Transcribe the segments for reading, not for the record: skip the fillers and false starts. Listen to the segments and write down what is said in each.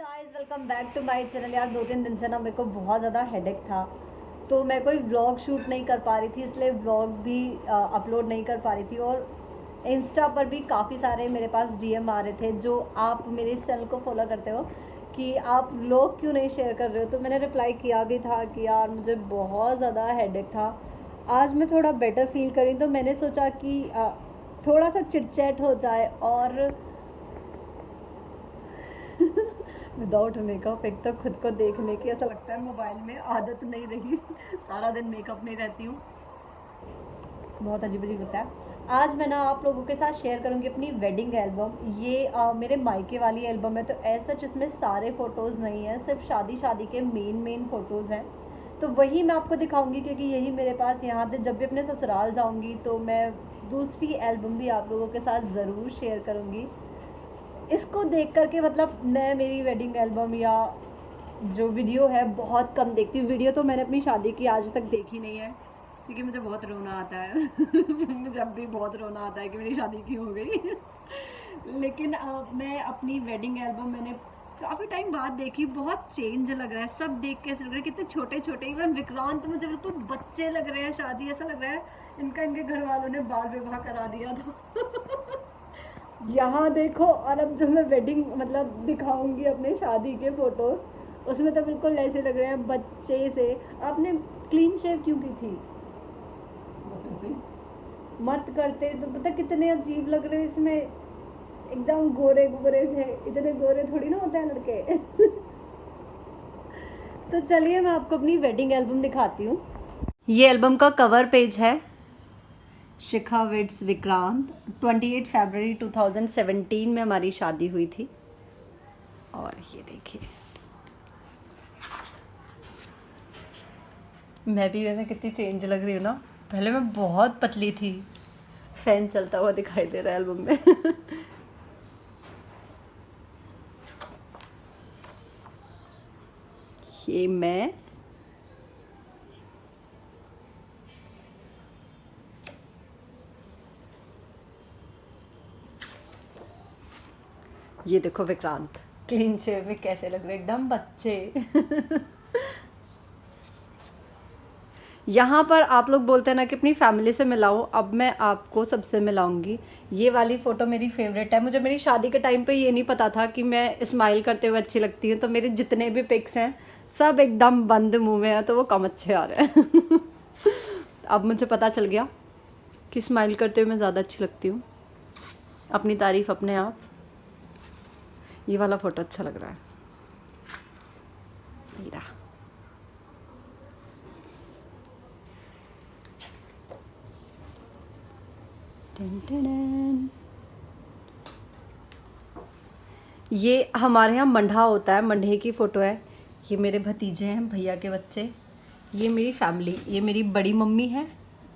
Guys welcome back to my channel. यार 2-3 दिन से ना मेरे को बहुत ज़्यादा हेडेक था, तो मैं कोई व्लॉग शूट नहीं कर पा रही थी, इसलिए व्लॉग भी अपलोड नहीं कर पा रही थी। और इंस्टा पर भी काफ़ी सारे मेरे पास डीएम आ रहे थे, जो आप मेरे इस चैनल को फॉलो करते हो, कि आप व्लॉग क्यों नहीं शेयर कर रहे हो। तो मैंने रिप्लाई किया भी था कि यार मुझे बहुत ज़्यादा हेडेक था। आज मैं थोड़ा बेटर फील करी, तो मैंने सोचा कि थोड़ा सा चिट चैट हो जाए। और विदाउट मेकअप एक तो खुद को देखने की ऐसा लगता है मोबाइल में आदत नहीं रही। सारा दिन मेकअप नहीं रहती हूँ, बहुत अजीब अजीब लगता है। आज मैं ना आप लोगों के साथ शेयर करूँगी अपनी वेडिंग एल्बम। ये मेरे मायके वाली एल्बम है, तो ऐसा जिसमें सारे फ़ोटोज़ नहीं हैं, सिर्फ शादी शादी के मेन फ़ोटोज़ हैं। तो वही मैं आपको दिखाऊंगी, क्योंकि यही मेरे पास यहाँ पे जब भी अपने ससुराल जाऊँगी तो मैं दूसरी एल्बम भी आप लोगों के साथ ज़रूर शेयर करूँगी। इसको देख कर के मतलब मैं मेरी वेडिंग एल्बम या जो वीडियो है बहुत कम देखती हूँ। वीडियो तो मैंने अपनी शादी की आज तक देखी नहीं है, क्योंकि मुझे बहुत रोना आता है। मुझे जब भी बहुत रोना आता है कि मेरी शादी क्यों हो गई। लेकिन मैं अपनी वेडिंग एल्बम मैंने काफ़ी टाइम बाद देखी। बहुत चेंज लग रहा है, सब देख के ऐसा लग रहा है कितने छोटे छोटे, इवन विक्रांत मुझे बिल्कुल बच्चे लग रहे हैं। शादी ऐसा लग रहा है इनका इनके घर वालों ने बाल विवाह करा दिया था। यहाँ देखो। और अब जो मैं वेडिंग मतलब दिखाऊंगी अपने शादी के फोटो, उसमें तो बिल्कुल ऐसे लग रहे हैं बच्चे से। आपने क्लीन शेव क्यों की थी? बस ऐसे ही। मत करते तो पता कितने अजीब लग रहे हैं इसमें, एकदम गोरे गोरे से। इतने गोरे थोड़ी ना होते हैं लड़के। तो चलिए मैं आपको अपनी वेडिंग एल्बम दिखाती हूँ। ये एल्बम का कवर पेज है। शिखा विड्स विक्रांत, 28 फरवरी 2017 में हमारी शादी हुई थी। और ये देखिए, मैं भी वैसे कितनी चेंज लग रही हूँ ना। पहले मैं बहुत पतली थी। फैन चलता हुआ दिखाई दे रहा है एल्बम में। ये मैं, ये देखो विक्रांत क्लीन शेव में कैसे लग रहे, एकदम बच्चे। यहाँ पर आप लोग बोलते हैं ना कि अपनी फैमिली से मिलाओ, अब मैं आपको सबसे मिलाऊंगी। ये वाली फ़ोटो मेरी फेवरेट है। मुझे मेरी शादी के टाइम पे ये नहीं पता था कि मैं स्माइल करते हुए अच्छी लगती हूँ, तो मेरे जितने भी पिक्स हैं सब एकदम बंद मुंह में हैं, तो वो कम अच्छे आ रहे हैं। अब मुझे पता चल गया कि स्माइल करते हुए मैं ज़्यादा अच्छी लगती हूँ। अपनी तारीफ़ अपने आप। ये वाला फ़ोटो अच्छा लग रहा है। ये रहा। टन टन। ये हमारे यहाँ मंडा होता है, मंडे की फ़ोटो है। ये मेरे भतीजे हैं, भैया के बच्चे। ये मेरी फैमिली, ये मेरी बड़ी मम्मी है,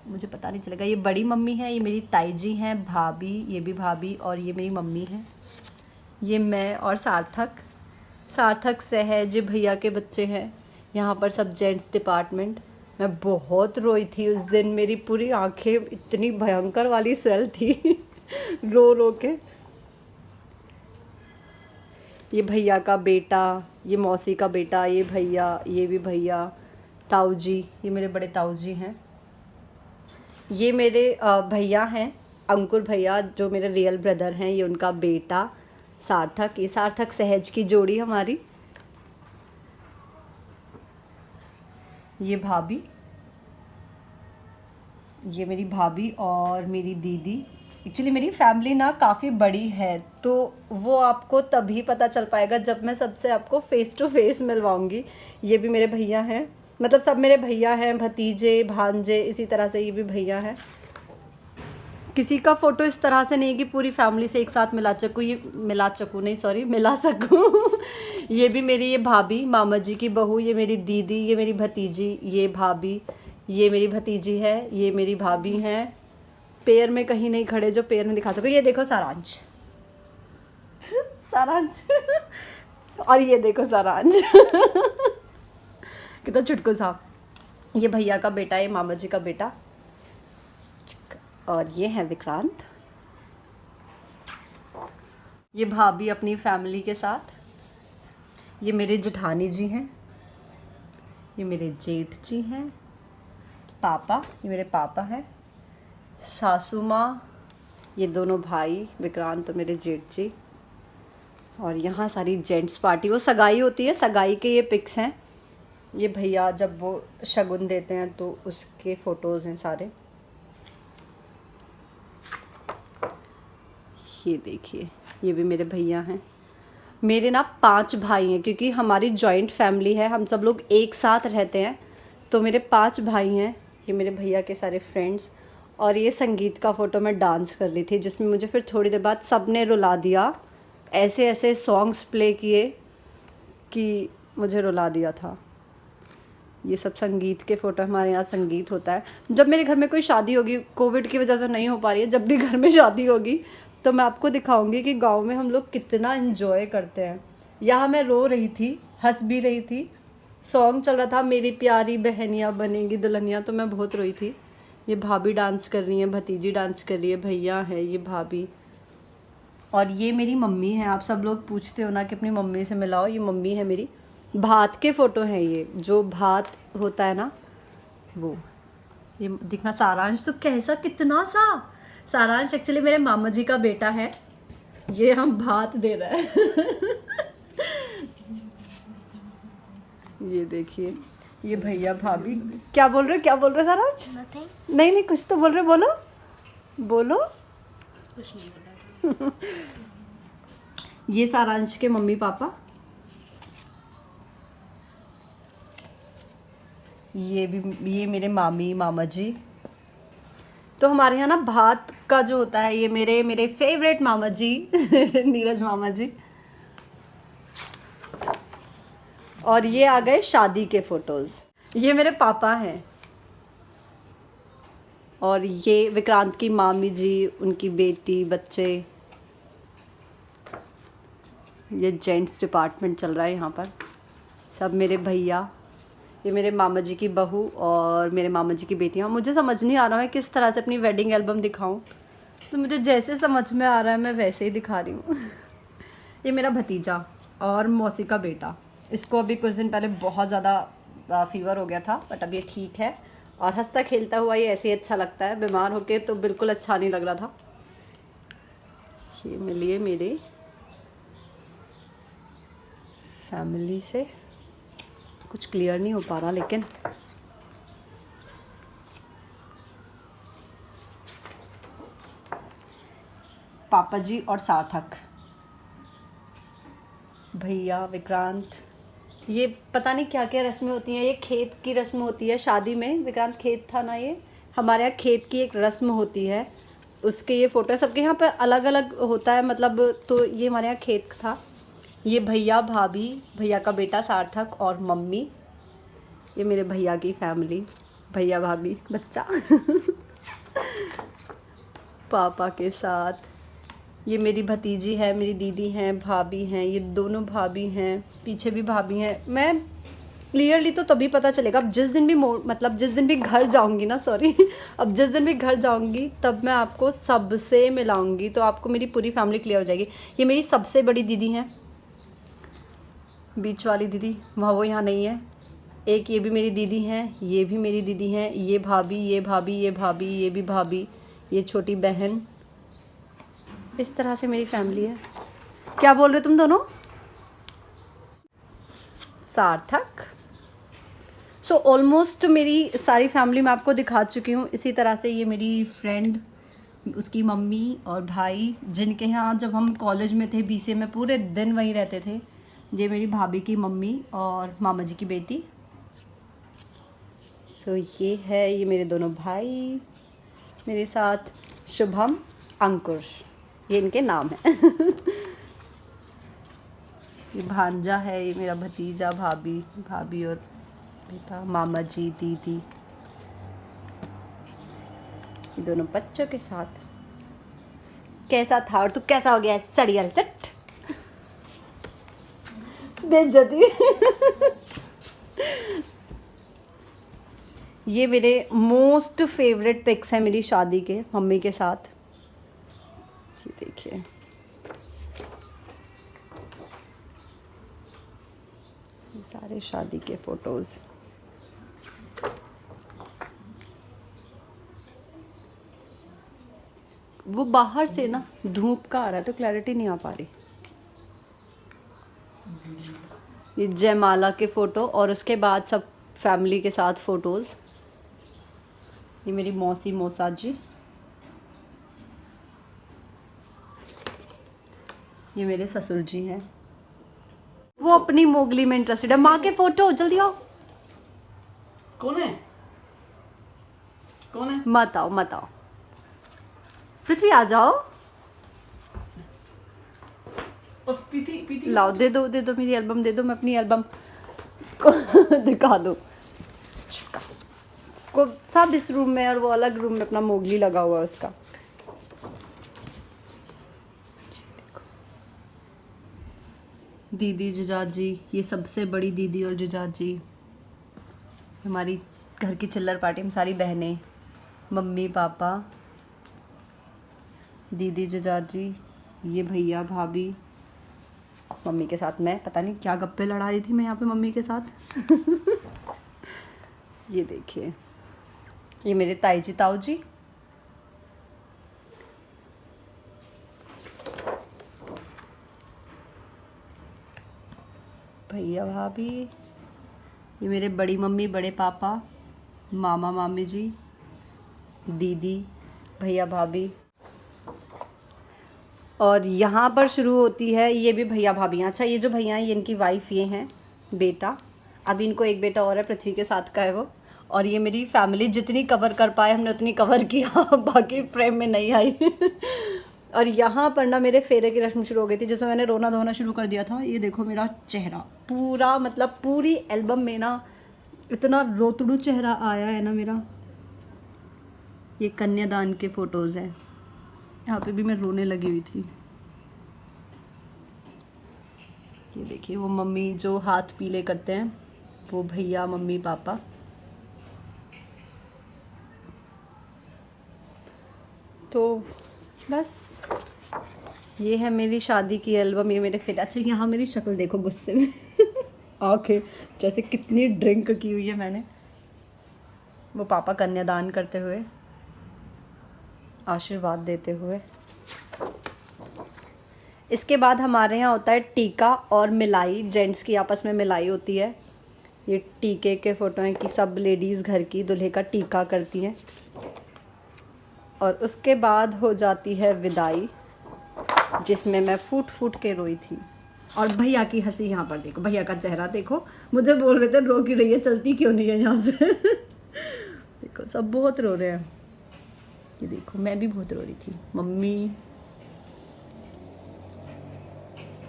मुझे पता नहीं चलेगा, ये बड़ी मम्मी है। ये मेरी ताई जी हैं, भाभी, ये भी भाभी, और ये मेरी मम्मी है। ये मैं और सार्थक, सार्थक सहज भैया के बच्चे हैं। यहाँ पर सब जेंट्स डिपार्टमेंट। मैं बहुत रोई थी उस दिन, मेरी पूरी आंखें इतनी भयंकर वाली स्वेल थी। रो रो के। ये भैया का बेटा, ये मौसी का बेटा, ये भैया, ये भी भैया, ताऊ जी, ये मेरे बड़े ताऊ जी हैं। ये मेरे भैया हैं, अंकुर भैया, जो मेरे रियल ब्रदर हैं। ये उनका बेटा सार्थक, ये सार्थक सहज की जोड़ी हमारी। ये भाभी, ये मेरी भाभी और मेरी दीदी। एक्चुअली मेरी फैमिली ना काफ़ी बड़ी है, तो वो आपको तभी पता चल पाएगा जब मैं सबसे आपको फ़ेस टू फेस मिलवाऊंगी। ये भी मेरे भैया हैं, मतलब सब मेरे भैया हैं, भतीजे भांजे, इसी तरह से ये भी भैया हैं। किसी का फ़ोटो इस तरह से नहीं कि पूरी फैमिली से एक साथ मिला सकूँ, ये मिला सकूँ नहीं, सॉरी, मिला सकूँ। ये भी मेरी, ये भाभी, मामा जी की बहू, ये मेरी दीदी, ये मेरी भतीजी, ये भाभी, ये मेरी भतीजी है, ये मेरी भाभी हैं। पैर में कहीं नहीं खड़े जो पैर में दिखा सको। ये देखो सारांश। सारांश। और ये देखो सारांश। कितना चुटकू सा। ये भैया का बेटा, ये मामा जी का बेटा। और ये है विक्रांत। ये भाभी अपनी फैमिली के साथ। ये मेरे जेठानी जी हैं, ये मेरे जेठ जी हैं, पापा, ये मेरे पापा हैं, सासू माँ, ये दोनों भाई विक्रांत और मेरे जेठ जी, और यहाँ सारी जेंट्स पार्टी, वो सगाई होती है, सगाई के ये पिक्स हैं। ये भैया जब वो शगुन देते हैं तो उसके फ़ोटोज़ हैं सारे। ये देखिए, ये भी मेरे भैया हैं। मेरे ना 5 भाई हैं, क्योंकि हमारी जॉइंट फैमिली है, हम सब लोग एक साथ रहते हैं, तो मेरे 5 भाई हैं। ये मेरे भैया के सारे फ्रेंड्स। और ये संगीत का फ़ोटो मैं डांस कर रही थी, जिसमें मुझे फिर थोड़ी देर बाद सब ने रुला दिया। ऐसे ऐसे सॉन्ग्स प्ले किए कि मुझे रुला दिया था। ये सब संगीत के फ़ोटो, हमारे यहाँ संगीत होता है। जब मेरे घर में कोई शादी होगी, कोविड की वजह से नहीं हो पा रही है, जब भी घर में शादी होगी तो मैं आपको दिखाऊंगी कि गांव में हम लोग कितना एंजॉय करते हैं। यहाँ मैं रो रही थी, हंस भी रही थी। सॉन्ग चल रहा था, मेरी प्यारी बहनियाँ बनेंगी दुल्हनियाँ, तो मैं बहुत रोई थी। ये भाभी डांस कर रही है, भतीजी डांस कर रही है, भैया है, ये भाभी। और ये मेरी मम्मी है। आप सब लोग पूछते हो ना कि अपनी मम्मी से मिलाओ, ये मम्मी है मेरी। भात के फ़ोटो हैं ये, जो भात होता है ना वो। ये दिखना सारांश तो कैसा, कितना सा सारांश एक्चुअली मेरे मामा जी का बेटा है। ये हम भात दे रहा है। ये देखिए, ये भैया भाभी। क्या बोल रहे हो, क्या बोल रहे हो सारांश? नहीं नहीं, कुछ तो बोल रहे, बोलो बोलो। कुछ नहीं बोला। ये सारांश के मम्मी पापा। ये भी, ये मेरे मामी मामा जी। तो हमारे यहाँ ना भात का जो होता है, ये मेरे फेवरेट मामा जी नीरज मामा जी। और ये आ गए शादी के फोटोज। ये मेरे पापा हैं। और ये विक्रांत की मामी जी, उनकी बेटी, बच्चे। ये जेंट्स डिपार्टमेंट चल रहा है यहाँ पर। सब मेरे भैया। ये मेरे मामा जी की बहू और मेरे मामा जी की बेटियाँ। मुझे समझ नहीं आ रहा है किस तरह से अपनी वेडिंग एल्बम दिखाऊं, तो मुझे जैसे समझ में आ रहा है मैं वैसे ही दिखा रही हूँ। ये मेरा भतीजा और मौसी का बेटा। इसको अभी कुछ दिन पहले बहुत ज़्यादा फीवर हो गया था, बट अब ये ठीक है और हंसता खेलता हुआ ये ऐसे ही अच्छा लगता है। बीमार होके तो बिल्कुल अच्छा नहीं लग रहा था। ये मिलिए मेरे फैमिली से। कुछ क्लियर नहीं हो पा रहा, लेकिन पापा जी और सार्थक, भैया, विक्रांत। ये पता नहीं क्या क्या रस्में होती हैं। ये खेत की रस्म होती है शादी में। विक्रांत खेत था ना, ये हमारे यहाँ खेत की एक रस्म होती है, उसके ये फ़ोटो। सबके यहाँ पे अलग अलग होता है मतलब, तो ये हमारे यहाँ खेत था। ये भैया भाभी, भैया का बेटा सार्थक और मम्मी। ये मेरे भैया की फैमिली, भैया भाभी बच्चा पापा के साथ। ये मेरी भतीजी है, मेरी दीदी हैं, भाभी हैं, ये दोनों भाभी हैं, पीछे भी भाभी हैं। मैं क्लियरली तो तभी पता चलेगा अब जिस दिन भी मतलब जिस दिन भी घर जाऊंगी ना, सॉरी अब जिस दिन भी घर जाऊंगी तब मैं आपको सबसे मिलाऊंगी, तो आपको मेरी पूरी फैमिली क्लियर हो जाएगी। ये मेरी सबसे बड़ी दीदी हैं, बीच वाली दीदी, वहाँ वो यहाँ नहीं है। एक ये भी मेरी दीदी हैं, ये भी मेरी दीदी हैं, ये भाभी, ये भाभी, ये भाभी, ये भी भाभी, ये छोटी बहन। इस तरह से मेरी फैमिली है। क्या बोल रहे तुम दोनों? सार्थक। सो ऑलमोस्ट मेरी सारी फैमिली मैं आपको दिखा चुकी हूँ। इसी तरह से ये मेरी फ्रेंड, उसकी मम्मी और भाई, जिनके यहाँ जब हम कॉलेज में थे BCA में पूरे दिन वहीं रहते थे। ये मेरी भाभी की मम्मी और मामा जी की बेटी। सो ये है, ये मेरे दोनों भाई मेरे साथ, शुभम, अंकुर, ये इनके नाम है। ये भांजा है, ये मेरा भतीजा, भाभी, भाभी और बेटा, मामा जी, दीदी, ये दोनों बच्चों के साथ। कैसा था और तू कैसा हो गया सड़ियल चट बेइज्जती। ये मेरे मोस्ट फेवरेट पिक्स हैं मेरी शादी के, मम्मी के साथ। ये देखिए, ये सारे शादी के फोटोज़। वो बाहर से ना धूप का आ रहा है तो क्लैरिटी नहीं आ पा रही। ये जयमाला के फ़ोटो और उसके बाद सब फैमिली के साथ फ़ोटोज़। ये मेरी मौसी मौसा जी, ये मेरे ससुर जी हैं। वो अपनी मोगली में इंटरेस्टेड है। माँ के फोटो जल्दी आओ। कौन है? कौन है? मत आओ मत आओ, पृथ्वी आ जाओ। पीती पीती लाओ, दे दो मेरी एल्बम दे दो, मैं अपनी एल्बम को दिखा दो को। सब इस रूम में और वो अलग रूम में अपना मोगली लगा हुआ है उसका। दीदी जीजाजी, ये सबसे बड़ी दीदी और जीजाजी, हमारी घर की चिल्लर पार्टी में सारी बहनें, मम्मी पापा, दीदी जीजाजी, ये भैया भाभी, मम्मी के साथ मैं पता नहीं क्या गप्पे लड़ा रही थी मैं यहाँ पे मम्मी के साथ। ये देखिए, ये मेरे ताई जी ताऊ जी, भैया भाभी, ये मेरे बड़ी मम्मी बड़े पापा, मामा मामी जी, दीदी भैया भाभी। और यहाँ पर शुरू होती है, ये भी भैया भाभी। अच्छा, ये जो भैया हैं ये इनकी वाइफ, ये हैं बेटा। अभी इनको एक बेटा और है, पृथ्वी के साथ का है वो। और ये मेरी फैमिली जितनी कवर कर पाए हमने उतनी कवर किया, बाकी फ्रेम में नहीं आई। और यहाँ पर ना मेरे फेरे की रस्म शुरू हो गई थी, जिसमें मैंने रोना धोना शुरू कर दिया था। ये देखो मेरा चेहरा पूरा, मतलब पूरी एल्बम में ना इतना रोतड़ू चेहरा आया है ना मेरा। ये कन्यादान के फ़ोटोज़ हैं, यहाँ पे भी मैं रोने लगी हुई थी। ये देखिए, वो मम्मी जो हाथ पीले करते हैं वो भैया मम्मी पापा। तो बस ये है मेरी शादी की एल्बम। ये मेरे फिर, अच्छा यहाँ मेरी शक्ल देखो गुस्से में। आंखें जैसे कितनी ड्रिंक की हुई है मैंने। वो पापा कन्यादान करते हुए, आशीर्वाद देते हुए। इसके बाद हमारे यहाँ होता है टीका और मिलाई, जेंट्स की आपस में मिलाई होती है। ये टीके के फ़ोटो हैं कि सब लेडीज़ घर की दूल्हे का टीका करती हैं। और उसके बाद हो जाती है विदाई, जिसमें मैं फूट फूट के रोई थी। और भैया की हंसी यहाँ पर देखो, भैया का चेहरा देखो। मुझे बोल रहे थे रो क्यों रही है, चलती क्यों नहीं है यहाँ से। देखो सब बहुत रो रहे हैं। ये देखो मैं भी बहुत रो रही थी। मम्मी,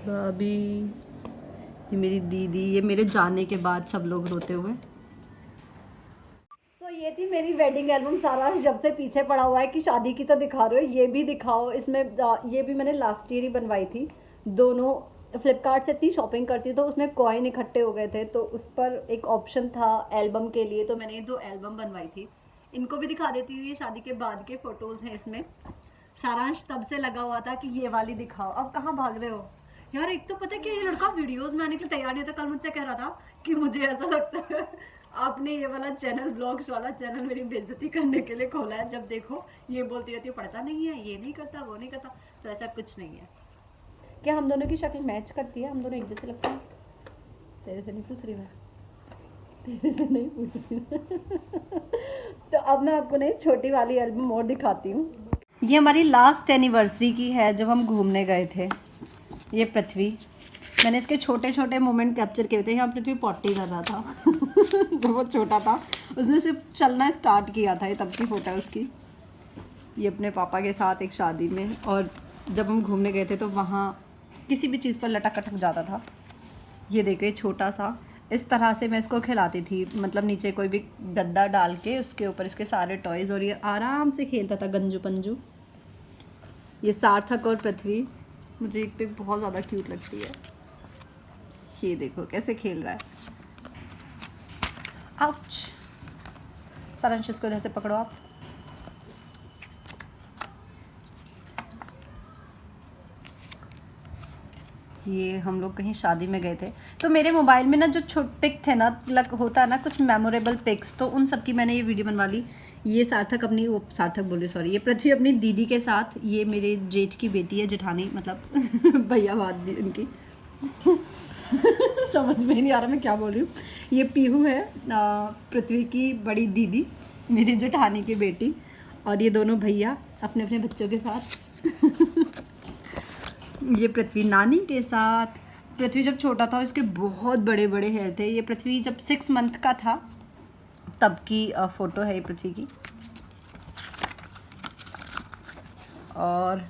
भाभी, ये मेरी दीदी, ये मेरे जाने के बाद सब लोग रोते हुए। तो ये थी मेरी वेडिंग एल्बम। सारा जब से पीछे पड़ा हुआ है कि शादी की तो दिखा रहे हो, ये भी दिखाओ। इसमें ये भी मैंने लास्ट ईयर ही बनवाई थी। दोनों फ्लिपकार्ट से इतनी शॉपिंग करती तो उसमें कॉइन इकट्ठे हो गए थे, तो उस पर एक ऑप्शन था एल्बम के लिए, तो मैंने ये 2 एल्बम बनवाई थी। इनको भी दिखा देती हूँ। ये शादी के बाद के फोटोज हैं इसमें। सारांश तब से लगा हुआ था कि ये वाली दिखाओ। अब कहाँ भाग रहे हो यार। एक तो पता है कि ये लड़का वीडियोस में आने के लिए तैयार नहीं होता। कल मुझसे कह रहा था कि मुझे ऐसा लगता है आपने ये वाला चैनल, ब्लॉग्स वाला चैनल मेरी बेइज्जती करने के लिए खोला है। जब देखो ये बोलती रहती है पढ़ता नहीं है, ये नहीं करता, वो नहीं करता। तो ऐसा कुछ नहीं है। क्या हम दोनों की शक्ल मैच करती है? हम दोनों एक जैसे लगते हैं? तेरे से नहीं पूछ रही मैं, तेरे से नहीं पूछ रही। तो अब मैं आपको ना छोटी वाली एल्बम और दिखाती हूँ। ये हमारी लास्ट एनिवर्सरी की है, जब हम घूमने गए थे। ये पृथ्वी, मैंने इसके छोटे छोटे मोमेंट कैप्चर किए थे। यहाँ पृथ्वी पॉटी कर रहा था। जब वो छोटा था, उसने सिर्फ चलना स्टार्ट किया था। ये तब की फ़ोटो है उसकी। ये अपने पापा के साथ एक शादी में, और जब हम घूमने गए थे तो वहाँ किसी भी चीज़ पर लटक अटक जाता था। ये देखिए छोटा सा, इस तरह से मैं इसको खिलाती थी। मतलब नीचे कोई भी गद्दा डाल के उसके ऊपर इसके सारे टॉयज़, और ये आराम से खेलता था गंजू पंजू। ये सार्थक और पृथ्वी मुझे एक पे बहुत ज़्यादा क्यूट लगती है। ये देखो कैसे खेल रहा है। आउच। सारांश इसको इधर से पकड़ो आप। ये हम लोग कहीं शादी में गए थे, तो मेरे मोबाइल में ना जो पिक थे ना, होता है ना कुछ मेमोरेबल पिक्स, तो उन सब की मैंने ये वीडियो बनवा ली। ये सार्थक अपनी, वो सार्थक बोले सॉरी, ये पृथ्वी अपनी दीदी के साथ, ये मेरे जेठ की बेटी है, जेठानी मतलब भैया बात इनकी समझ में नहीं आ रहा मैं क्या बोल रही हूँ। ये पीहू है, पृथ्वी की बड़ी दीदी, मेरी जेठानी की बेटी, और ये दोनों भैया अपने अपने बच्चों के साथ ये पृथ्वी नानी के साथ। पृथ्वी जब छोटा था इसके बहुत बड़े बड़े हेयर थे। ये पृथ्वी जब 6 मंथ का था तब की फ़ोटो है ये पृथ्वी की। और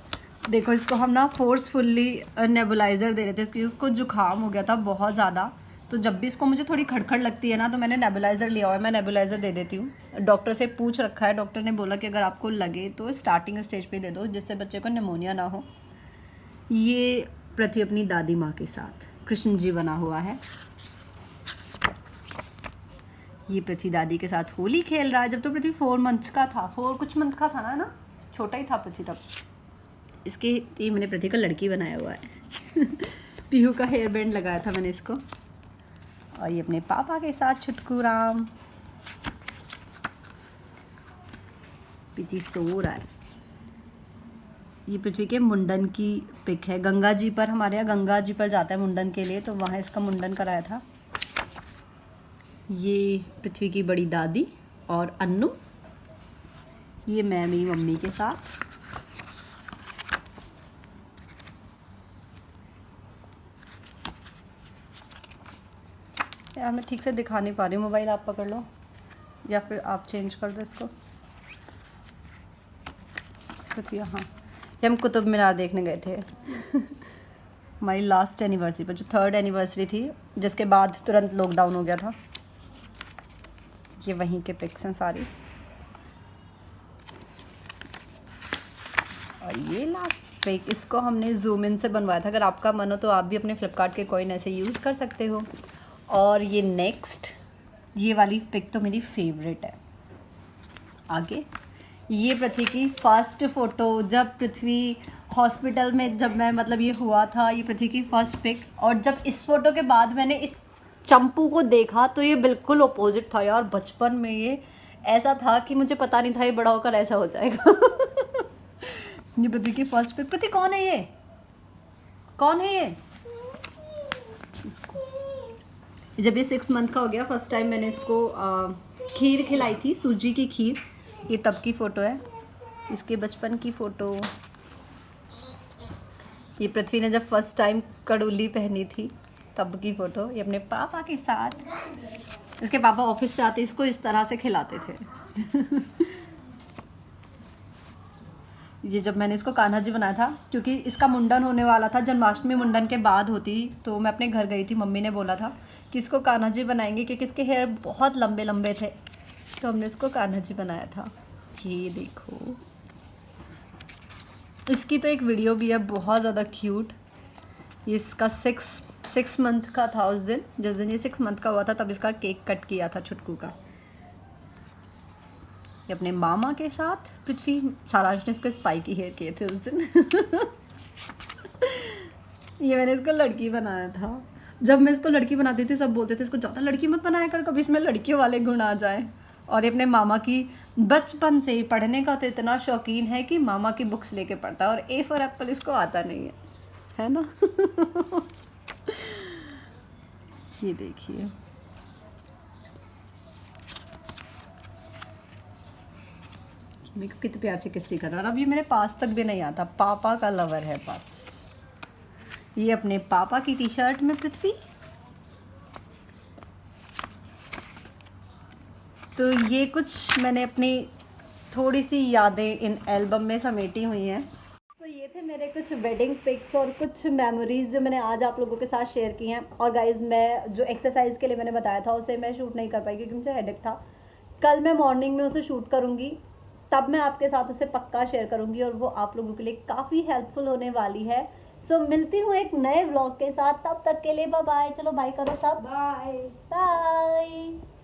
देखो इसको हम ना फोर्सफुली नेबुलाइज़र दे रहे थे, इसकी उसको जुकाम हो गया था बहुत ज़्यादा, तो जब भी इसको मुझे थोड़ी खड़खड़ लगती है ना तो मैंने नेबुलाइज़र लिया हुआ है, मैं नेबुलाइज़र दे देती हूँ। डॉक्टर से पूछ रखा है, डॉक्टर ने बोला कि अगर आपको लगे तो स्टार्टिंग स्टेज पे दे दो जिससे बच्चे को निमोनिया ना हो। ये पृथ्वी अपनी दादी माँ के साथ कृष्ण जी बना हुआ है। ये पृथ्वी दादी के साथ होली खेल रहा है। जब तो पृथ्वी 4 मंथ्स का था, 4 कुछ मंथ का था ना, छोटा ही था पृथ्वी तब। इसके ये मैंने पृथ्वी का लड़की बनाया हुआ है पीहू का हेयर बैंड लगाया था मैंने इसको। और ये अपने पापा के साथ छुटकू राम, पीछे सो रहा है। ये पृथ्वी के मुंडन की पिक है। गंगा जी पर, हमारे यहाँ गंगा जी पर जाता है मुंडन के लिए, तो वहाँ इसका मुंडन कराया था। ये पृथ्वी की बड़ी दादी और अन्नू। ये मैं मेरी मम्मी के साथ। यार मैं ठीक से दिखा नहीं पा रही हूँ, मोबाइल आप पकड़ लो या फिर आप चेंज कर दो इसको। पृथ्वी, हाँ, ये हम कुतुब मीनार देखने गए थे हमारी लास्ट एनिवर्सरी पर, जो 3rd एनिवर्सरी थी, जिसके बाद तुरंत लॉकडाउन हो गया था। ये वहीं के पिक्स हैं सारी। और ये लास्ट पिक, इसको हमने जूम इन से बनवाया था। अगर आपका मन हो तो आप भी अपने फ्लिपकार्ट के कॉइन ऐसे यूज़ कर सकते हो। और ये नेक्स्ट, ये वाली पिक तो मेरी फेवरेट है। आगे ये पृथ्वी की फर्स्ट फ़ोटो, जब पृथ्वी हॉस्पिटल में, जब मैं मतलब ये हुआ था, ये पृथ्वी की फर्स्ट पिक। और जब इस फ़ोटो के बाद मैंने इस चंपू को देखा तो ये बिल्कुल अपोजिट था यार। बचपन में ये ऐसा था कि मुझे पता नहीं था ये बड़ा होकर ऐसा हो जाएगा ये पृथ्वी की फर्स्ट पिक। पृथ्वी कौन है ये, कौन है ये? जब ये 6 मंथ का हो गया, फर्स्ट टाइम मैंने इसको खीर खिलाई थी, सूजी की खीर। ये तब की फ़ोटो है, इसके बचपन की फ़ोटो। ये पृथ्वी ने जब फर्स्ट टाइम कड़ोली पहनी थी तब की फ़ोटो। ये अपने पापा के साथ। इसके पापा ऑफिस से आते इसको इस तरह से खिलाते थे ये जब मैंने इसको कान्हा जी बनाया था, क्योंकि इसका मुंडन होने वाला था, जन्माष्टमी मुंडन के बाद होती, तो मैं अपने घर गई थी, मम्मी ने बोला था कि इसको कान्हा जी बनाएंगे क्योंकि इसके हेयर बहुत लंबे लंबे थे, तो हमने इसको कान्हा जी बनाया था। ये देखो, इसकी तो एक वीडियो भी है बहुत ज़्यादा क्यूट। ये इसका 6 मंथ का था उस दिन, जिस दिन ये 6 मंथ का हुआ था, तब इसका केक कट किया था छुटकू का। ये अपने मामा के साथ पृथ्वी, सारांश ने इसको स्पाइकी हेयर किए थे उस दिन ये मैंने इसको लड़की बनाया था। जब मैं इसको लड़की बनाती थी सब बोलते थे इसको ज़्यादा लड़की मत बनाया कर, कभी इसमें लड़कियों वाले गुण आ जाए। और ये अपने मामा की, बचपन से ही पढ़ने का तो इतना शौकीन है कि मामा की बुक्स लेके पढ़ता है, और ए फॉर एप्पल इसको आता नहीं है ना ये देखिए, मेरे को कितने प्यार से किस्सी कर रहा है। और अब ये मेरे पास तक भी नहीं आता, पापा का लवर है बस। ये अपने पापा की टी शर्ट में पृथ्वी। तो ये कुछ मैंने अपनी थोड़ी सी यादें इन एल्बम में समेटी हुई हैं। तो ये थे मेरे कुछ वेडिंग पिक्स और कुछ मेमोरीज जो मैंने आज आप लोगों के साथ शेयर की हैं। और गाइज, मैं जो एक्सरसाइज के लिए मैंने बताया था उसे मैं शूट नहीं कर पाई क्योंकि मुझे हेडेक था। कल मैं मॉर्निंग में उसे शूट करूँगी, तब मैं आपके साथ उसे पक्का शेयर करूँगी और वो आप लोगों के लिए काफ़ी हेल्पफुल होने वाली है। सो मिलती हूँ एक नए व्लॉग के साथ, तब तक के लिए बाय बाय। चलो बाय करो सब, बाय बाय।